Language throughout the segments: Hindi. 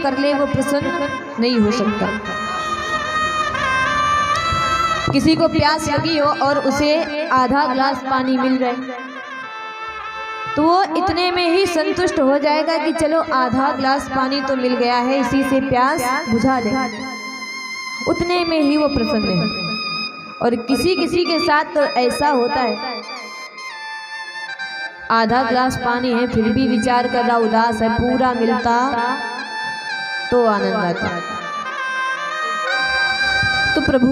कर ले वो प्रसन्न नहीं हो सकता। किसी को प्यास लगी हो और उसे आधा ग्लास पानी मिल जाए तो वो इतने में ही संतुष्ट हो जाएगा कि चलो आधा ग्लास पानी तो मिल गया है, इसी से प्यास बुझा ले, उतने में ही वो प्रसन्न है। और किसी किसी के साथ तो ऐसा होता है, आधा ग्लास पानी है फिर भी विचार कर रहा, उदास है, पूरा मिलता तो आनंद आता। तो प्रभु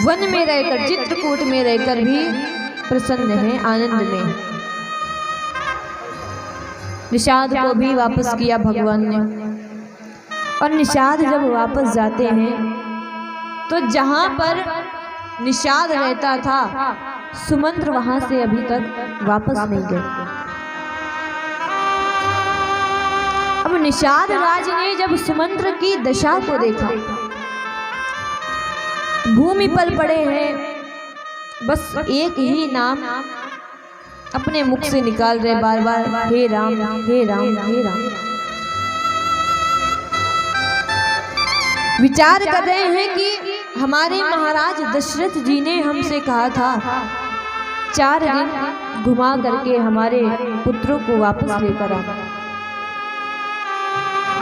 वन में रहकर, चित्रकूट में रहकर भी प्रसन्न है, आनंद में। निषाद को भी वापस किया भगवान ने, और निषाद जब वापस जाते हैं तो जहां पर निषाद रहता था सुमंत्र वहां से अभी तक वापस नहीं गए। अब निषाद राज ने जब सुमंत्र की दशा को देखा, भूमि पर पड़े हैं, बस एक ही नाम अपने मुख से निकाल रहे बार बार, हे राम हे राम हे राम। विचार कर रहे हैं कि हमारे महाराज दशरथ जी ने हमसे कहा था 4 दिन घुमा करके हमारे पुत्रों को वापस लेकर आना,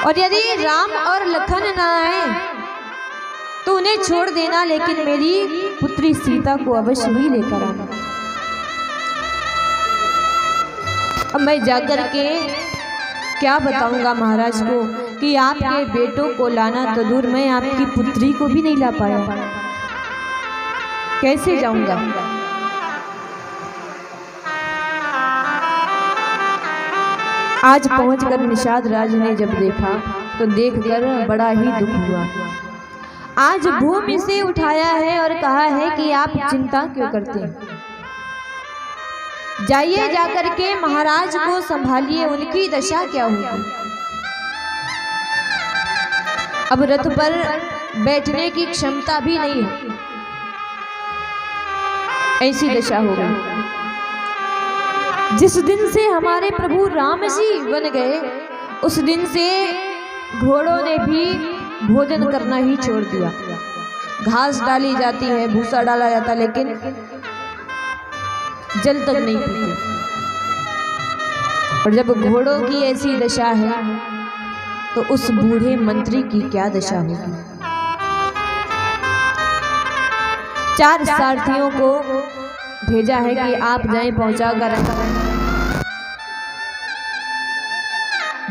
और यदि राम और लखन न आए तो उन्हें छोड़ देना, लेकिन मेरी पुत्री सीता को अवश्य ही लेकर आना। अब मैं जाकर के क्या बताऊंगा महाराज को कि आपके बेटों को लाना तो दूर, मैं आपकी पुत्री को भी नहीं ला पाया, कैसे जाऊंगा। आज पहुंचकर निषाद राज ने जब देखा तो देखकर बड़ा ही दुख हुआ। आज भूमि से उठाया है और कहा है कि आप चिंता क्यों करते हैं, जाइए जाकर के महाराज को संभालिए, उनकी दशा क्या होगी। अब रथ पर बैठने की क्षमता भी नहीं है, ऐसी दशा हो गई। जिस दिन से हमारे प्रभु राम जी बन गए उस दिन से घोड़ों ने भी भोजन करना ही छोड़ दिया। घास डाली जाती है, भूसा डाला जाता, लेकिन जल तक नहीं पीते। और जब घोड़ों की ऐसी दशा है तो उस बूढ़े मंत्री की क्या दशा होगी। 4 सारथियों को भेजा है कि आप जाएं, पहुंचा कर।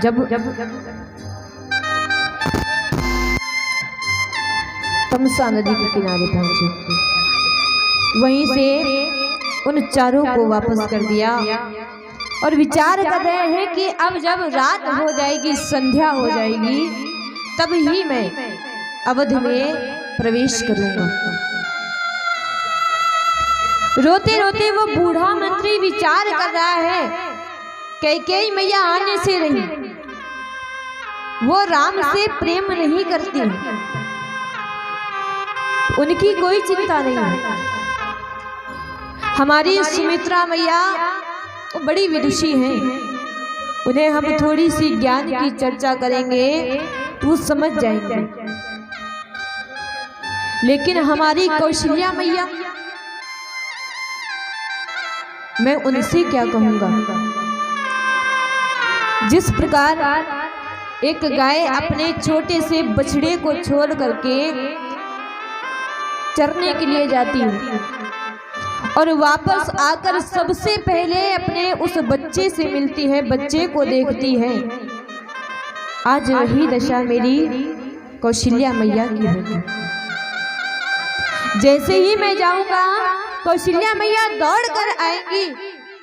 जब तमसा नदी के किनारे पहुंचे, वहीं से उन 4 को वापस कर दिया, और विचार कर रहे हैं कि अब जब रात हो जाएगी, संध्या हो जाएगी, तब ही मैं अवध में प्रवेश करूंगा। रोते रोते वो बूढ़ा मंत्री विचार कर रहा है, कैकेयी मैया आने से रही, वो राम से प्रेम नहीं करती, उनकी कोई चिंता नहीं है। हमारी सुमित्रा मैया वो बड़ी विदुषी हैं, उन्हें हम थोड़ी सी ज्ञान की चर्चा करेंगे तो वो समझ जाएंगे। लेकिन हमारी कौशल्या मैया, मैं उनसे क्या कहूंगा। जिस प्रकार एक गाय अपने छोटे से बछड़े को छोड़ करके चरने के लिए जाती है और वापस आकर सबसे पहले अपने उस बच्चे से मिलती है, बच्चे को देखती है, आज वही दशा मेरी कौशल्या मैया की होगी। जैसे ही मैं जाऊंगा कौशल्या मैया दौड़ कर आएंगी,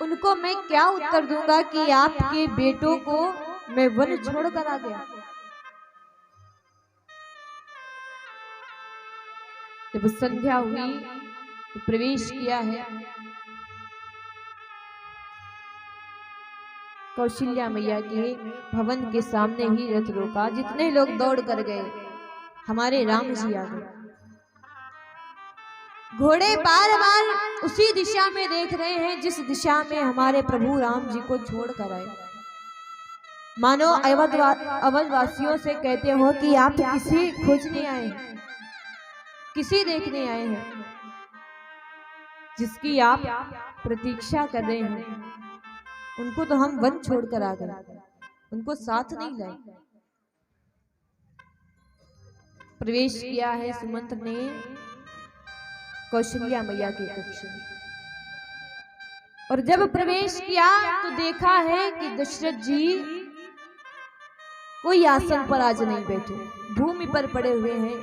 उनको मैं क्या उत्तर दूंगा कि आपके बेटों को मैं वन छोड़कर आ गया। जब संध्या हुई तो प्रवेश किया है, कौशल्या मैया के भवन के सामने ही रथ रोका। जितने लोग दौड़ कर गए, हमारे राम जी आ गए। घोड़े बार बार उसी दिशा में देख रहे हैं जिस दिशा में हमारे प्रभु राम जी को छोड़ कर आए। मानो अवध वासियों से कहते हो कि आप किसी खोजने आए हैं, किसी देखने आए हैं जिसकी आप प्रतीक्षा कर रहे हैं। उनको तो हम वन छोड़कर आ गए, उनको साथ नहीं लाए। प्रवेश किया है सुमंत्र ने कौशल्या मैया के कक्ष में, और जब प्रवेश किया तो देखा है कि दशरथ जी कोई आसन पर आज नहीं बैठे, भूमि पर पड़े हुए हैं,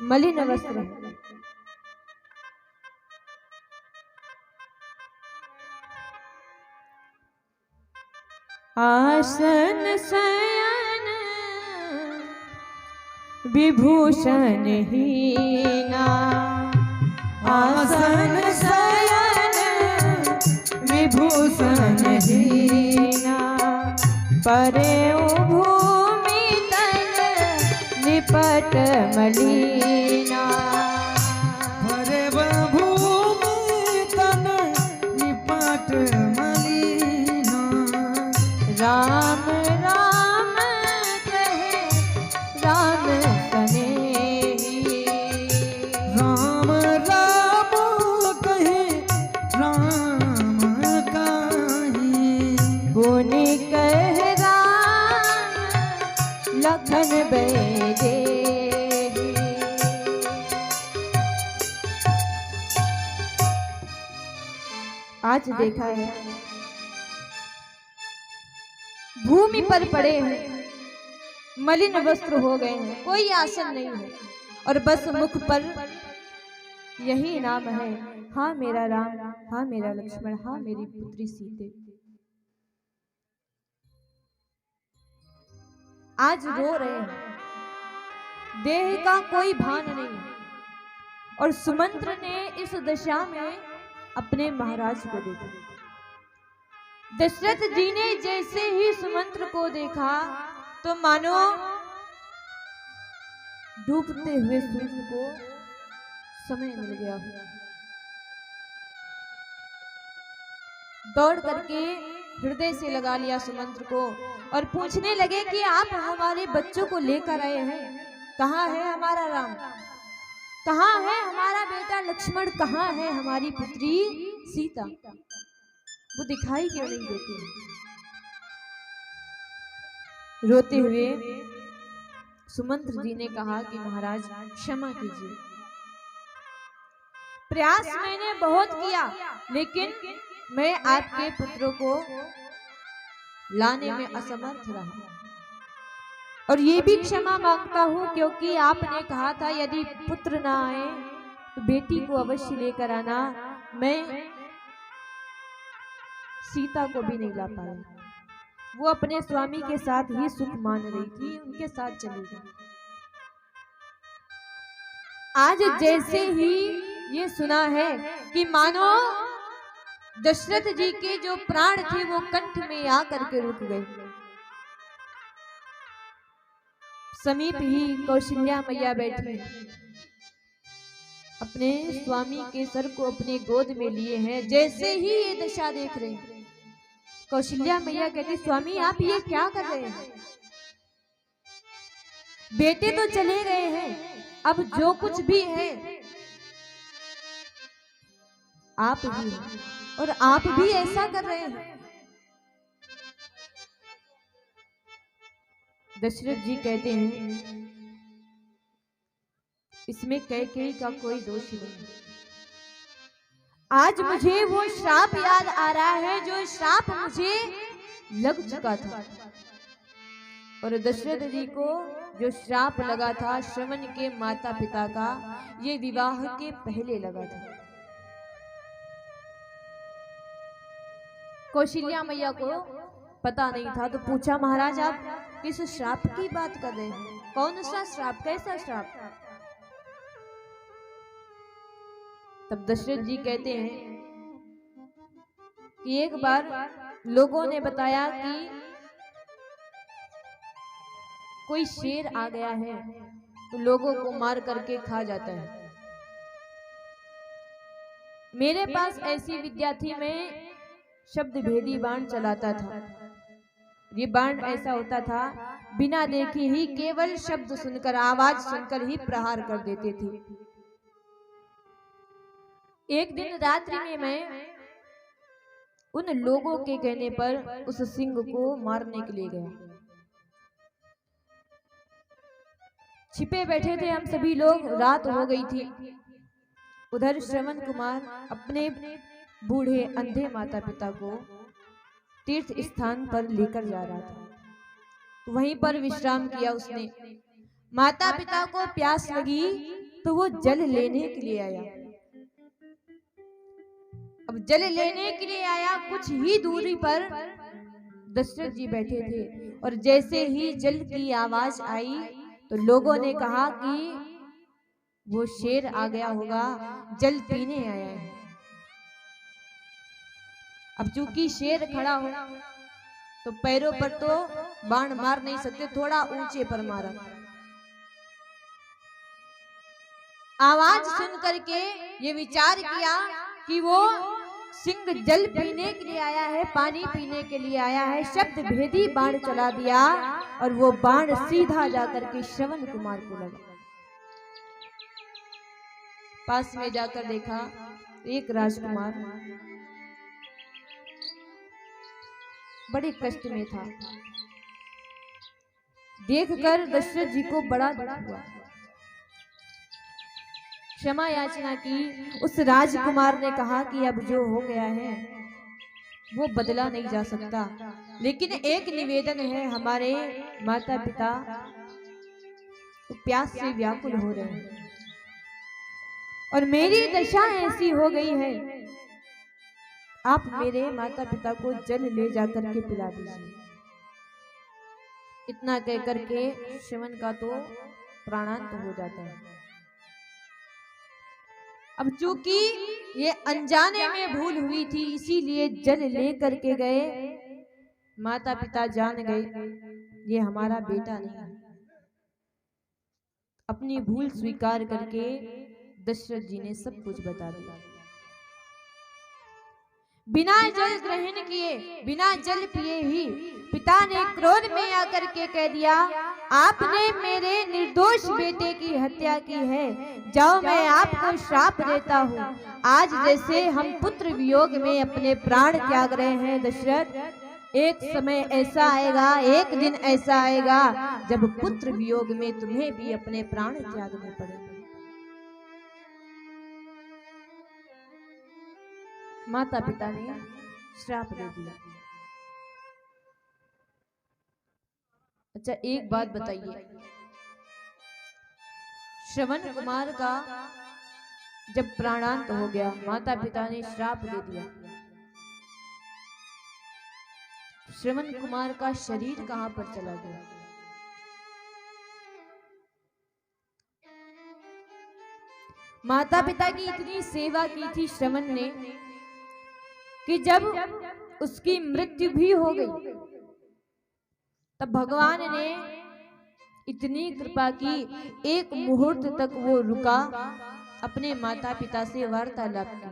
मलिन वस्त्र हैं। आसन शयन विभूषण हीना, आसन शयन विभूषण हीना, परे भूमि तन निपट मलिना, परे भूमि तन निपट मलिना, राम राम कहे राम सनेही, राम राम कहे राम कहे, पुनि कह राम लखन बैदे। आज देखा है भूमि पर पड़े हैं, मलिन वस्त्र हो गए हैं, कोई आसन नहीं है, और बस मुख पर यही नाम है, हाँ मेरा राम, हाँ मेरा लक्ष्मण, हाँ मेरी पुत्री सीते। आज रो रहे हैं, देह का कोई भान नहीं, और सुमंत्र ने इस दशा में अपने महाराज को देखा। दशरथ जी ने जैसे ही सुमंत्र को देखा तो मानो डूबते हुए सूर्य को समय मिल गया हो। दौड़ करके हृदय से लगा लिया सुमंत्र को और पूछने लगे कि आप हमारे बच्चों को लेकर आए हैं, कहाँ है हमारा राम, कहाँ है हमारा बेटा लक्ष्मण, कहाँ है हमारी पुत्री सीता, वो दिखाई क्यों नहीं देती। रोते हुए सुमंत्र जी ने कहा कि महाराज क्षमा कीजिए, प्रयास मैंने बहुत किया लेकिन मैं आपके पुत्रों को लाने में असमर्थ रहा, और ये भी क्षमा मांगता हूं क्योंकि आपने कहा था यदि पुत्र ना आए तो बेटी को अवश्य लेकर आना, मैं सीता को भी नहीं ला पाया। वो अपने स्वामी के साथ ही सुख मान रही थी, उनके साथ चली गई। आज जैसे ही ये सुना है कि मानो दशरथ जी के जो प्राण थे वो कंठ में आकर के रुक गए, समीप ही कौशल्या मैया बैठी अपने स्वामी के सर को अपने गोद में लिए हैं। जैसे ही ये दशा देख रहे हैं कौशल्या मैया कहती, स्वामी आप ये क्या कर रहे हैं, बेटे तो चले गए हैं, अब जो कुछ भी है आप ही हैं, और आप भी ऐसा कर रहे हैं। दशरथ जी कहते हैं इसमें कैकेयी का कोई दोष नहीं। आज मुझे वो श्राप याद आ रहा है जो श्राप मुझे लग चुका था, और दशरथ जी को जो श्राप लगा था श्रवण के माता पिता का, ये विवाह के पहले लगा था। कौशल्या मैया को पता नहीं था तो पूछा, महाराज आप किस श्राप की बात कर रहे हैं, कौन सा श्राप, कैसा श्राप। तब दशरथ जी कहते हैं कि एक बार लोगों ने बताया कि कोई शेर आ गया है तो लोगों को मार करके खा जाता है। मेरे पास ऐसी विद्या थी, मैं शब्द भेदी बाण चलाता था, ये बाण ऐसा होता था, बिना देखे ही केवल शब्द सुनकर, आवाज सुनकर ही प्रहार कर देते थे। एक दिन रात्रि में मैं उन लोगों के कहने पर उस सिंह को मारने के लिए गया। छिपे बैठे थे हम सभी लोग, रात हो गई थी। उधर श्रवण कुमार अपने बूढ़े अंधे माता पिता को तीर्थ स्थान पर लेकर जा रहा था। वहीं पर विश्राम किया उसने। माता पिता को प्यास लगी तो वो जल लेने के लिए आया। अब जल लेने के लिए आया, कुछ ही दूरी पर दशरथ जी बैठे थे और जैसे ही जल की आवाज आई तो लोगों ने कहा कि वो शेर आ गया होगा, जल पीने आया है। अब चूंकि शेर खड़ा हो तो पैरों पर तो बाण मार नहीं सकते, थोड़ा ऊंचे पर मारा। आवाज सुन करके ये विचार किया कि वो सिंह जल पीने के लिए आया है, पानी पीने के लिए आया है। शब्द भेदी बाण चला दिया और वो बाण सीधा जाकर के श्रवण कुमार को लगा। पास में जाकर देखा, एक राजकुमार बड़े कष्ट में था। देखकर दशरथ जी को बड़ा दुख हुआ। क्षमा याचना की। उस राजकुमार ने कहा कि अब जो हो गया है वो बदला नहीं जा सकता, लेकिन एक निवेदन है, हमारे माता पिता तो प्यास से व्याकुल हो रहे हैं और मेरी दशा ऐसी हो गई है, आप मेरे माता पिता को जल ले जाकर के पिला दीजिए। इतना कह करके श्रवण का तो प्राणांत हो जाता है। अब चूंकि ये अनजाने में भूल हुई थी, इसीलिए जल ले करके गए। माता पिता जान गए ये हमारा बेटा नहीं है। अपनी भूल स्वीकार करके दशरथ जी ने सब कुछ बता दिया। बिना जल ग्रहण किए, बिना जल पिए ही पिता ने क्रोध में आकर के कह दिया, आपने मेरे निर्दोष बेटे की हत्या की है, जाओ मैं आपको श्राप देता हूँ। आज जैसे हम पुत्र वियोग में अपने प्राण त्याग रहे हैं दशरथ, एक समय ऐसा आएगा, एक दिन ऐसा आएगा जब पुत्र वियोग में तुम्हें भी अपने प्राण त्यागने पड़ेंगे। माता पिता ने श्राप दे दिया। अच्छा एक बात बताइए, श्रवण कुमार का जब प्राणांत हो गया, माता पिता ने श्राप दे दिया, श्रवण कुमार का शरीर कहां पर चला गया? माता पिता की इतनी सेवा की थी श्रवण ने कि जब उसकी मृत्यु भी हो गई तब भगवान ने इतनी कृपा की, एक मुहूर्त तक वो रुका, अपने माता पिता से वार्तालाप की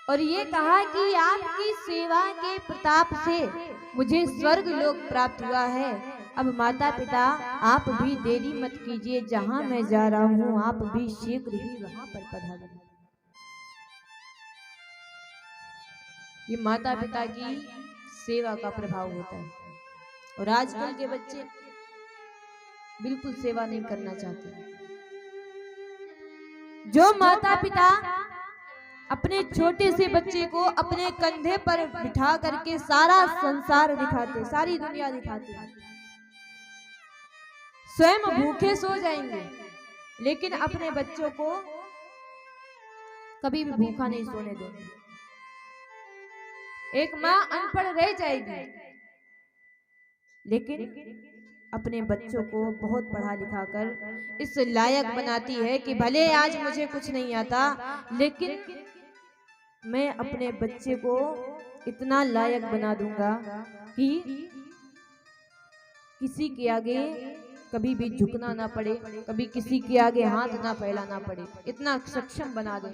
और ये कहा कि आपकी सेवा के प्रताप से मुझे स्वर्ग लोक प्राप्त हुआ है। अब माता पिता आप भी देरी मत कीजिए, जहां मैं जा रहा हूं आप भी शीघ्र ही वहां पर पधारिए। ये माता पिता की सेवा का प्रभाव होता है और आजकल के बच्चे बिल्कुल सेवा नहीं करना चाहते। जो माता पिता अपने छोटे से बच्चे को अपने कंधे पर बिठा करके सारा संसार दिखाते, सारी दुनिया दिखाते, स्वयं भूखे सो जाएंगे लेकिन अपने बच्चों को कभी भी भूखा नहीं सोने देंगे। एक माँ अनपढ़ रह जाएगी लेकिन अपने बच्चों को बहुत पढ़ा लिखा कर इस लायक बनाती है कि भले आज मुझे कुछ नहीं आता लेकिन मैं अपने बच्चे को इतना लायक बना दूंगा कि किसी के आगे कभी भी झुकना ना पड़े, कभी किसी के आगे हाथ ना फैलाना पड़े, इतना सक्षम बना दें।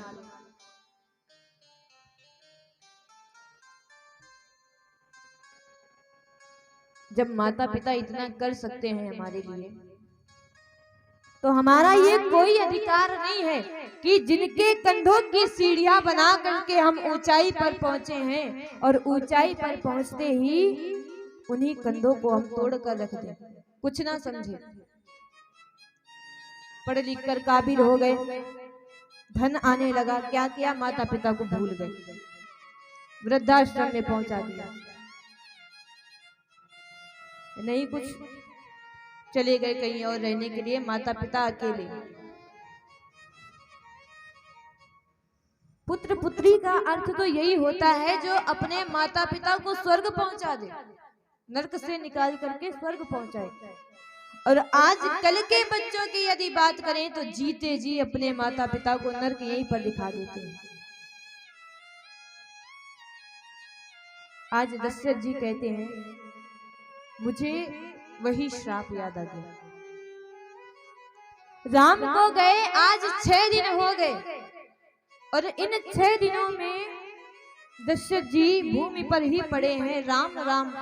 जब माता पिता इतना कर सकते हैं हमारे लिए, तो हमारा ये कोई अधिकार नहीं है कि जिनके कंधों की सीढ़ियां बना करके हम ऊंचाई पर पहुंचे हैं और ऊंचाई पर पहुंचते ही उन्हीं कंधों को हम तोड़ कर रख दें, कुछ ना समझे। पढ़ लिख कर काबिल हो गए, धन आने लगा, क्या किया, माता पिता को भूल गए, वृद्धाश्रम में पहुंचा दिया, नहीं कुछ चले गए कहीं और रहने के लिए, माता पिता अकेले। पुत्र पुत्री का अर्थ तो यही होता है जो अपने माता पिता को स्वर्ग पहुंचा दे, नरक से निकाल करके स्वर्ग पहुंचाए। और आज कल के बच्चों की यदि बात करें तो जीते जी अपने माता पिता को नरक यहीं पर दिखा देते हैं। आज दशरथ जी कहते हैं, मुझे वही श्राप याद आ गया। राम को गए आज 6 दिन हो गए और इन 6 दिनों में दशरथ जी भूमि पर ही पड़े हैं, राम राम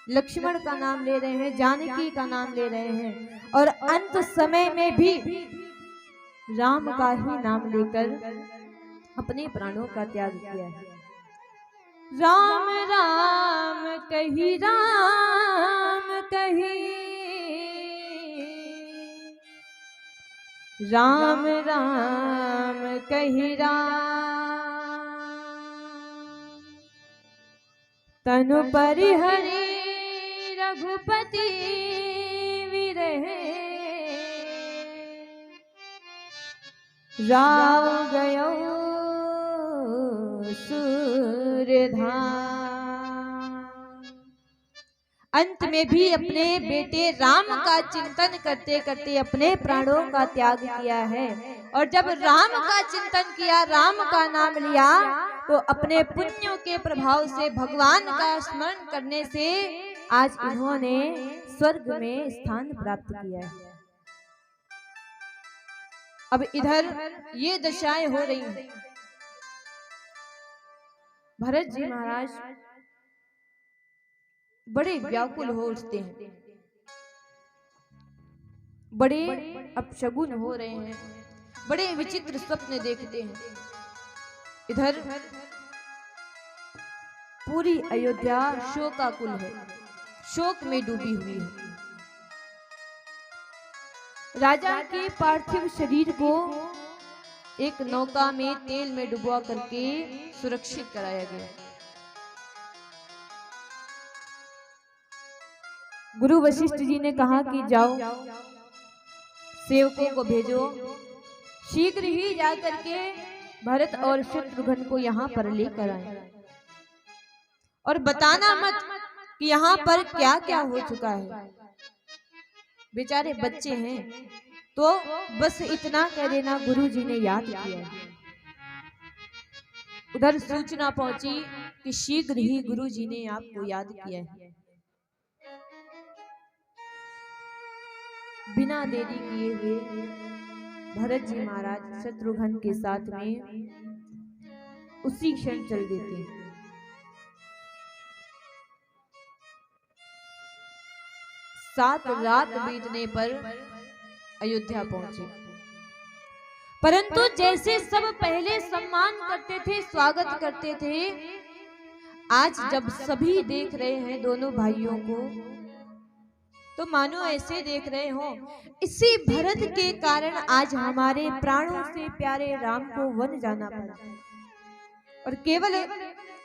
लक्ष्मण का नाम ले रहे हैं, जानकी का नाम ले रहे हैं, और अंत समय में भी राम का ही नाम लेकर अपने प्राणों का त्याग किया है। राम राम कही, राम कही, राम राम कही राम, तनु परिहरि रघुपति विरहे, राव गयो सूरधाम। अंत में भी अपने बेटे राम का चिंतन करते करते अपने प्राणों का त्याग किया है। और जब राम का चिंतन किया, राम का नाम लिया, तो अपने पुण्यों के प्रभाव से, भगवान का स्मरण करने से आज इन्होंने स्वर्ग में स्थान प्राप्त किया है। अब इधर ये दशाएं हो रही हैं। भरत जी महाराज बड़े व्याकुल हो उठते हैं, बड़े अपशगुन हो रहे हैं, बड़े विचित्र स्वप्न देखते हैं। इधर पूरी अयोध्या शोकाकुल है, शोक में डूबी हुई है। राजा के पार्थिव शरीर को एक नौका में तेल में डुबवा करके सुरक्षित कराया गया। गुरु वशिष्ठ जी ने कहा कि जाओ, सेवकों को भेजो, शीघ्र ही जाकर के भरत और शत्रुघ्न को यहाँ पर लेकर आए, और बताना मत कि यहाँ पर क्या क्या हो चुका है। बेचारे बच्चे हैं, तो बस इतना कह देना गुरु जी ने याद किया है। उधर सूचना पहुंची कि शीघ्र ही गुरु जी ने आपको याद किया है। बिना देरी किए हुए भरत जी महाराज शत्रुघ्न के साथ में उसी क्षण चल देते हैं। सात रात बीतने पर अयोध्या पहुंचे, परंतु जैसे सब पहले सम्मान करते थे, स्वागत करते थे, आज जब सभी देख रहे हैं दोनों भाइयों को, तो मानो ऐसे देख रहे हो इसी भरत के कारण आज हमारे प्राणों से प्यारे राम को वन जाना पड़ा। और केवल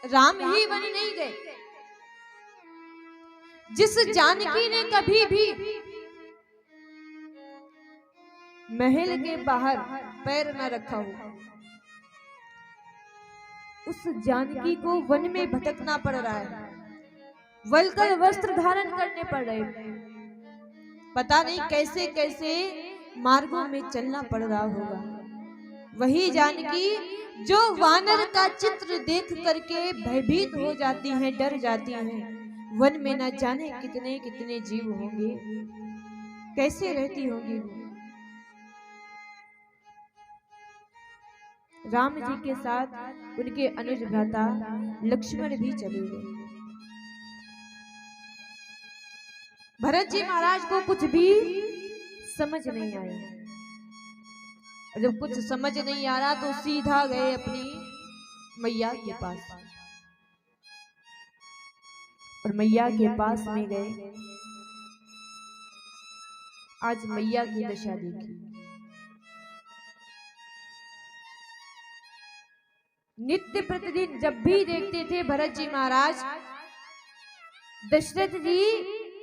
राम ही वन नहीं गए, जिस जानकी ने कभी भी महल के बाहर पैर न रखा हो, उस जानकी को वन में भटकना पड़ रहा है, वल्कल वस्त्र धारण करने पड़ रहे, पता नहीं कैसे कैसे मार्गों में चलना पड़ रहा होगा। वही जानकी जो वानर का चित्र देख करके भयभीत हो जाती हैं, डर जाती हैं, वन में न जाने कितने कितने जीव होंगे, कैसे रहती होंगी वो। राम जी के साथ उनके अनुज भ्राता लक्ष्मण भी चले गए। भरत जी महाराज को कुछ भी समझ नहीं आया। और जब कुछ समझ नहीं आ रहा तो सीधा गए अपनी मैया के पास। और मैया के पास में गए। आज मैया की दशा देखी। नित्य प्रतिदिन जब भी देखते थे भरत जी महाराज, दशरथ जी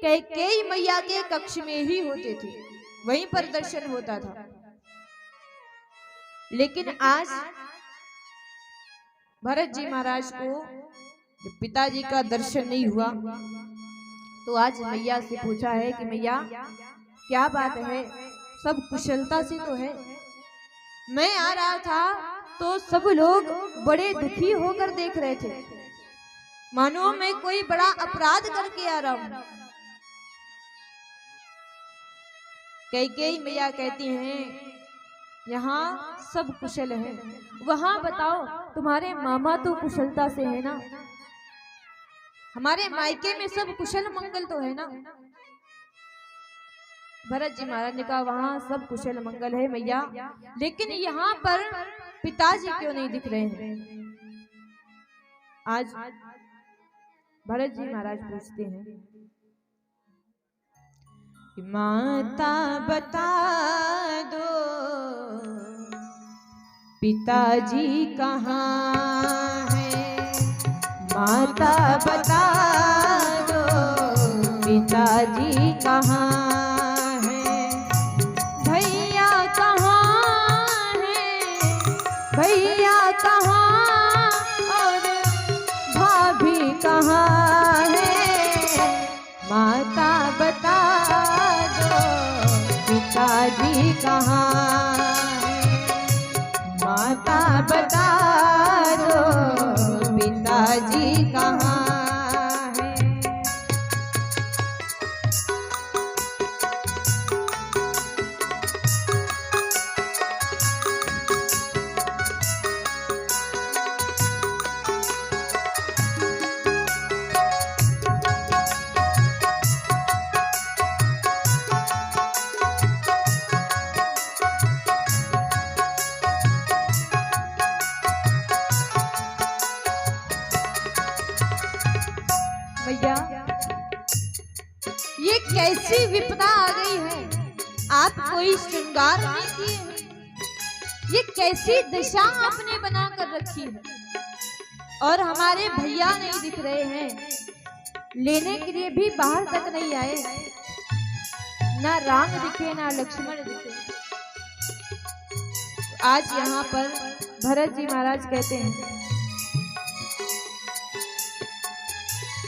कैकेयी मैया के कक्ष में ही होते थे, वहीं पर दर्शन होता था। लेकिन आज भरत जी महाराज को जब पिताजी का दर्शन नहीं हुआ तो आज मैया से पूछा है कि मैया क्या बात है, सब कुशलता से तो है। मैं आ रहा था तो सब लोग बड़े दुखी होकर देख रहे थे, मानो मैं कोई बड़ा अपराध करके आ रहा हूं। कैकेयी मैया कहती हैं यहाँ सब कुशल है, वहां बताओ तुम्हारे मामा तो कुशलता से है ना, हमारे मायके में सब कुशल मंगल तो है ना। भरत जी महाराज ने कहा वहां सब कुशल मंगल है मैया, लेकिन यहाँ पर पिताजी क्यों नहीं दिख रहे हैं। आज भरत जी महाराज पूछते हैं कि माता बता दो पिताजी कहाँ है, माता बता दो पिताजी कहाँ है, भैया कहाँ है, भैया कहाँ और भाभी कहाँ है, माता बता दो पिताजी कहाँ है, माता बता दो पिताजी कहाँ है। भैया ये कैसी विपदा आ गई है, आप कोई श्रृंगार नहीं किए हैं, ये कैसी दशा आपने बना कर रखी है। और हमारे भैया नहीं दिख रहे हैं, लेने के लिए भी बाहर तक नहीं आए, ना राम दिखे ना लक्ष्मण दिखे। आज यहाँ पर भरत जी महाराज कहते हैं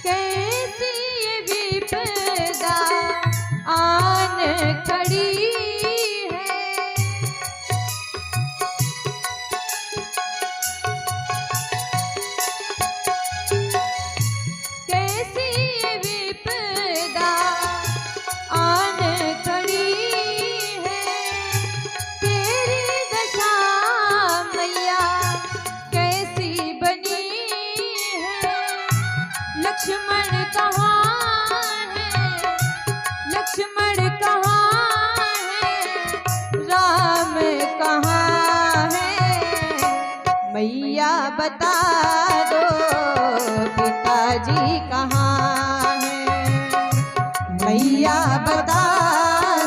कैसी ये विपदा आन खड़ी है, कैसी ये विपदा आन खड़ी है, तेरी दशा मैया कैसी बनी है, लक्ष्मण कहाँ है, लक्ष्मण कहाँ है, राम कहाँ है, मैया बता दो पिताजी कहाँ है, मैया बता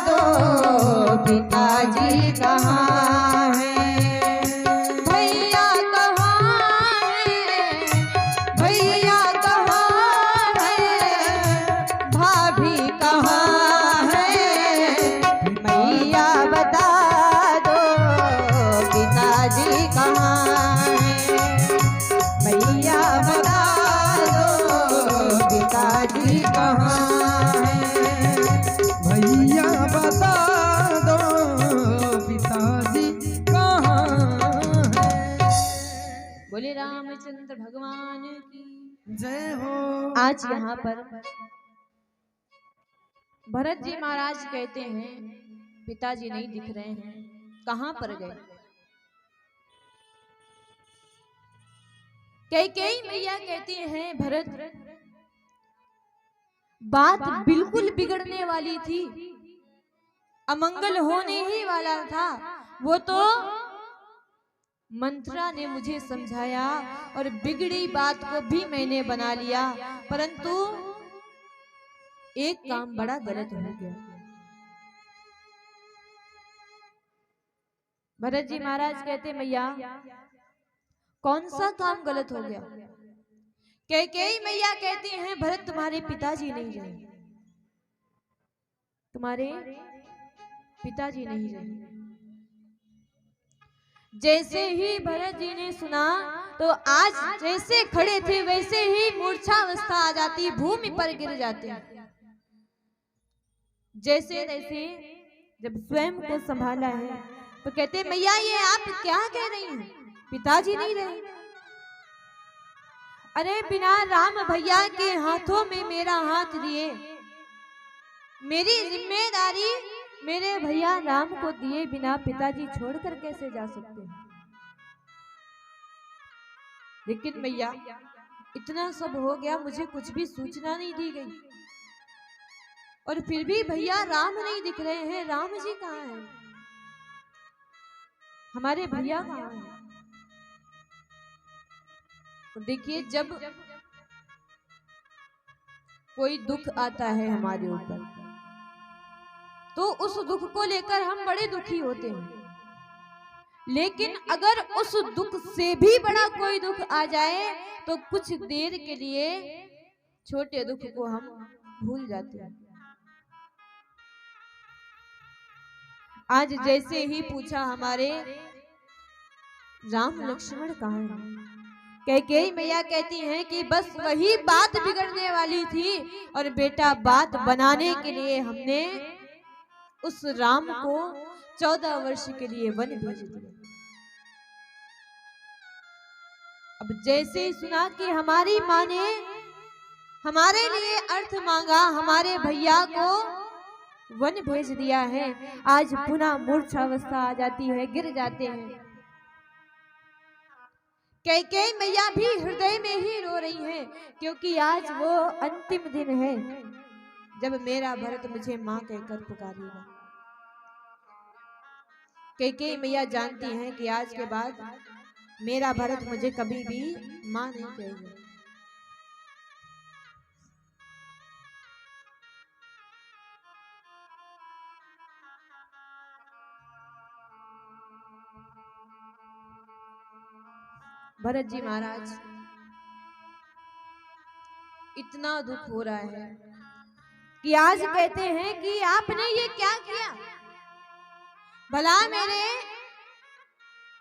दो पिताजी कहाँ है, भैया कहाँ है, भैया कहाँ है, भाभी कहाँ है, मैया बता दो पिताजी कहाँ है, मैया बता दो पिताजी कहाँ है, भैया बता दो पिताजी कहाँ है। बोले रामचंद्र भगवान की जय हो। आज यहाँ पर भरत जी महाराज कहते हैं पिताजी नहीं दिख रहे हैं, कहां पर गए। कैकेयी मैया कहती हैं भरत बात बिल्कुल बिगड़ने वाली थी, अमंगल होने ही वाला था, वो तो मंत्रा ने मुझे समझाया और बिगड़ी बात को भी मैंने बना लिया, परंतु एक काम बड़ा गलत हो गया। भरत जी महाराज कहते, मैया कौन सा काम गलत हो गया? कैकेयी मैया कहती हैं, भरत तुम्हारे पिताजी नहीं रहे, तुम्हारे पिताजी नहीं रहे। जैसे ही भरत जी ने सुना तो आज जैसे खड़े थे वैसे ही मूर्छावस्था आ जाती, भूमि पर गिर जाते। जैसे तैसे जब स्वयं को संभाला है तो कहते, मैया ये आप क्या कह रही हैं, पिताजी नहीं रहे? अरे बिना राम भैया के हाथों में मेरा हाथ दिए, मेरी जिम्मेदारी मेरे भैया राम को दिए बिना पिताजी छोड़कर कैसे जा सकते हैं? लेकिन मैया इतना सब हो गया, मुझे कुछ भी सूचना नहीं दी गई, और फिर भी भैया राम नहीं दिख रहे हैं। राम जी कहाँ हैं? हमारे भैया कहाँ हैं? तो देखिए, जब कोई दुख आता है हमारे ऊपर तो उस दुख को लेकर हम बड़े दुखी होते हैं, लेकिन अगर उस दुख से भी बड़ा कोई दुख आ जाए तो कुछ देर के लिए छोटे दुख को हम भूल जाते हैं। आज जैसे ही पूछा हमारे राम लक्ष्मण कहाँ हैं, कैकेयी मैया कहती हैं कि बस वही बात बिगड़ने वाली थी और बेटा बात बनाने के लिए हमने उस राम को 14 वर्ष के लिए वन भेज दिया। अब जैसे ही सुना कि हमारी माँ ने हमारे लिए अर्थ मांगा, हमारे भैया को वन भेज दिया है, आज पुनः मूर्छावस्था आ जाती है, गिर जाते हैं। कैकेयी मैया भी हृदय में ही रो रही हैं, क्योंकि आज वो अंतिम दिन है जब मेरा भरत मुझे मां कहकर पुकारेगा। कैकेयी मैया जानती हैं कि आज के बाद मेरा भरत मुझे कभी भी मां नहीं कहेगा। भरत जी महाराज, इतना दुख हो रहा है कि आज कहते हैं कि आपने ये क्या किया, भला मेरे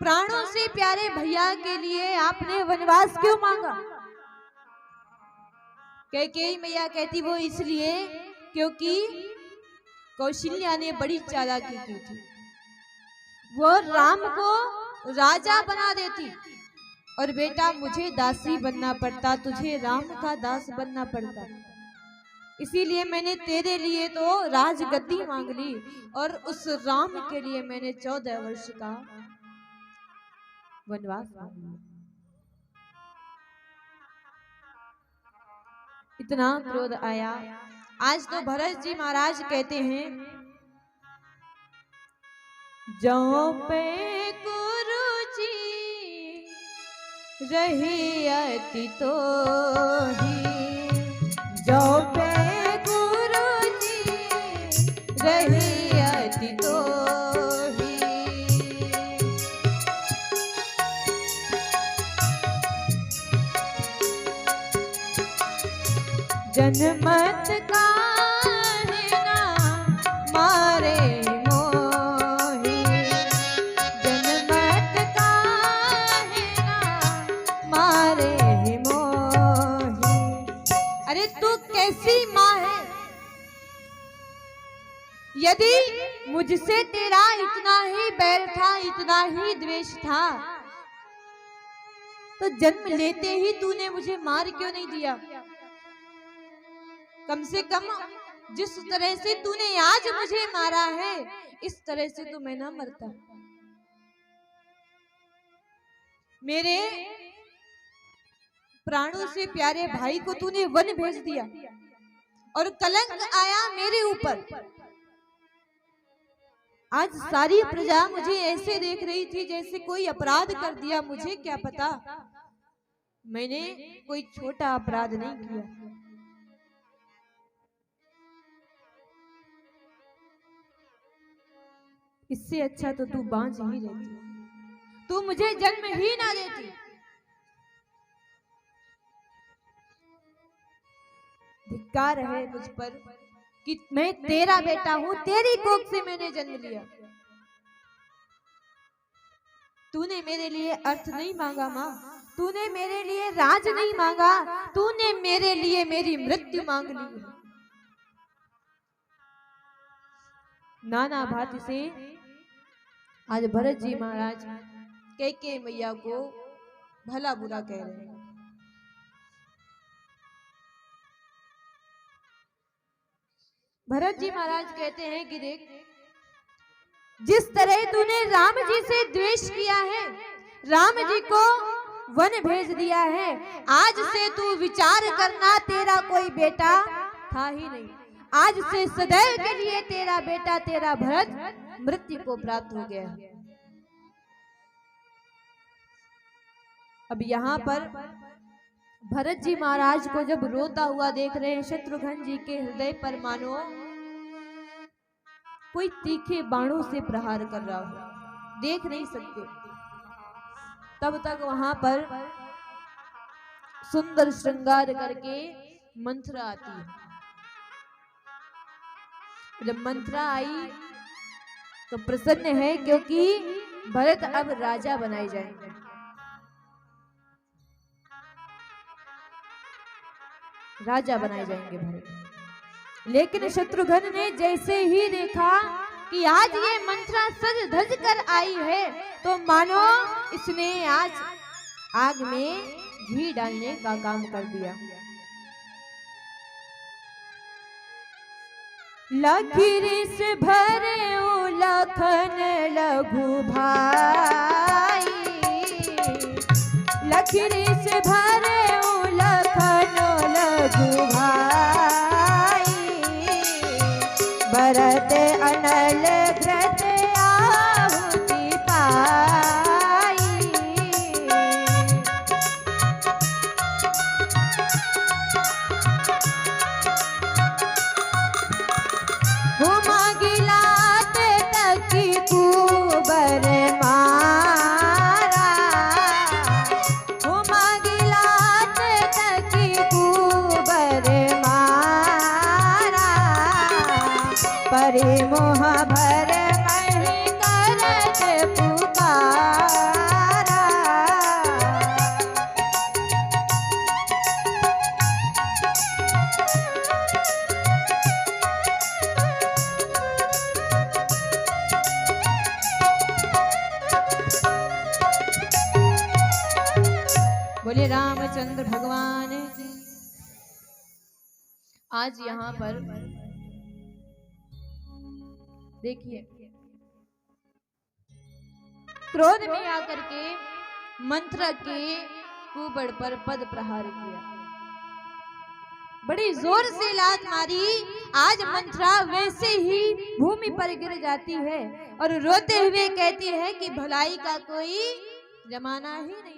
प्राणों से प्यारे भैया के लिए आपने वनवास क्यों मांगा? कैकेयी मैया कहती, वो इसलिए क्योंकि कौशल्या ने बड़ी चालाकी की थी, वो राम को राजा बना देती और बेटा मुझे दासी बनना पड़ता, तुझे राम का दास बनना पड़ता। इसीलिए मैंने तेरे लिए तो राजगद्दी मांग ली और उस राम के लिए मैंने 14 वर्ष का वनवास मांग लिया। इतना क्रोध आया। आज तो भरत जी महाराज कहते हैं, जो पे गुरु जी रही अति तो ही, जो पे गुरु जी रही अति तो ही, जनमत काहे ना मारे मोही, जनमत काहे ना मारे मोही। अरे तू कैसी माँ है? यदि मुझसे तेरा इतना ही बैर था, इतना ही द्वेष था, तो जन्म लेते ही तूने मुझे मार क्यों नहीं दिया? कम से कम जिस तरह से तूने आज मुझे मारा है, इस तरह से तो मैं ना मरता। मेरे प्राणों से प्यारे भाई को तूने वन भेज दिया और कलंक आया मेरे ऊपर। आज सारी प्रजा मुझे ऐसे देख रही थी जैसे कोई अपराध कर दिया। मुझे क्या पता मैंने कोई छोटा अपराध नहीं किया। इससे अच्छा तो तू बांझ ही रहती, तू मुझे जन्म ही ना देती। धिक्कार है मुझ पर कि मैं तेरा बेटा हूं, तेरी कोख से मैंने जन्म लिया। तूने मेरे लिए अर्थ नहीं मांगा मां, तूने मेरे लिए राज नहीं मांगा, तूने मेरे लिए मेरी मृत्यु मांग ली। नाना भांति से आज भरत जी महाराज कैकेयी मैया को भला बुरा कह रहे हैं। भरत जी महाराज कहते हैं कि देख, जिस तरह तूने राम जी से द्वेष किया है, राम जी को वन भेज दिया है, आज से तू विचार करना तेरा कोई बेटा था ही नहीं। आज से सदैव के लिए तेरा बेटा, तेरा भरत मृत्यु को प्राप्त हो गया। अब यहाँ पर भरत जी महाराज को जब रोता हुआ देख रहे हैं, शत्रुघ्न जी के हृदय पर मानो कोई तीखे बाणों से प्रहार कर रहा हो, देख नहीं सकते। तब तक वहां पर सुंदर श्रृंगार करके मंथरा आती है। जब मंथरा आई तो प्रसन्न है क्योंकि भरत अब राजा बनाए जाएंगे। राजा बनाए जाएंगे भरत। लेकिन शत्रुघ्न ने जैसे ही देखा कि आज ये मंथरा सज धज कर आई है, तो मानो इसने आज आग में घी डालने का काम कर दिया। लखीरिस भरे लखन लघु भाई, लखीरिस भरे लखन लघु भाई, भरत अनल व्रत आहुति पाई। हुमा गिलात तकी कुबर मारा, हुमा गिलात तकी कुबर मारा, परे मोह भर मही करत पुकारा। बोले रामचंद्र भगवान की। आज यहाँ पर देखिए, क्रोध में आकर के मंथरा के कुबड़ पर पद प्रहार किया, बड़ी जोर से लात मारी। आज मंथरा वैसे ही भूमि पर गिर जाती है और रोते हुए कहती है कि भलाई का कोई जमाना ही नहीं।